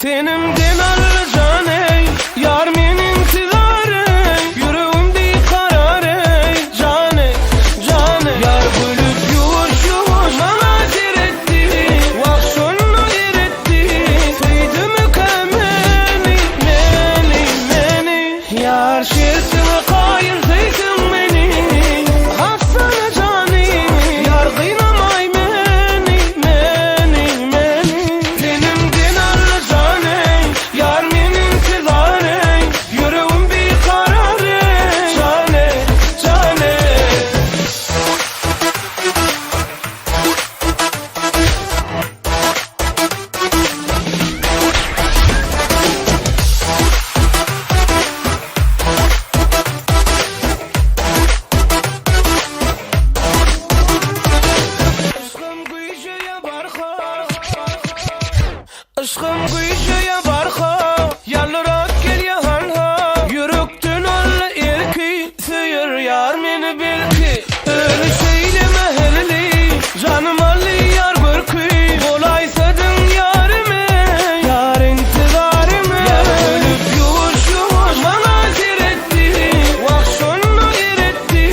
tenimden alcan ey, yar men intizar ey, yüreğimde karar ey, can ey, can ey. Yar bölüp yuvuş yuvuş bana diretti, vakşonunu eretti, teydi mükemmeli, meni. Yar şersine kayır zeydin beni, hafsana cani, yar kıynamay meni. Tenimden alcan ey, yar men intizar ey, yüreğim bir karar ey, can ey, can ey. Aşkım gıyşaya barha, yallırak gel ya hanha, yürekten alla erki, sıyır yar meni belki. Öyle söyleme helli, canım alli yar görki, olaysadın yarime, yar intizarime. Yar ölüp yuvuş yuvuş bana ziretti, vakşonunu eretti,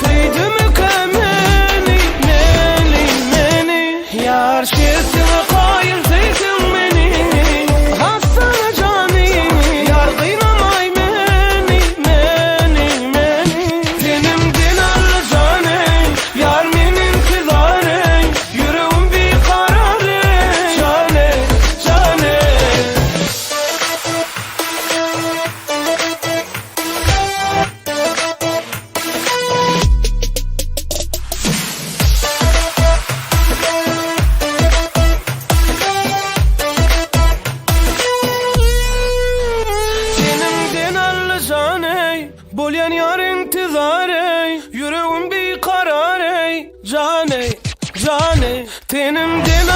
seydi mükemmeli, meni. Yar şersine kayır zeydin beni, hafsana cani, yar kıynamay meni. Tenimden alcan ey, yar men intizar ey, yüreğim bir karar ey, can ey, can ey. Tenimden alcan ey, bolyan yar intizar ey, yüreğim bir karar ey, can ey, can ey. Tenimden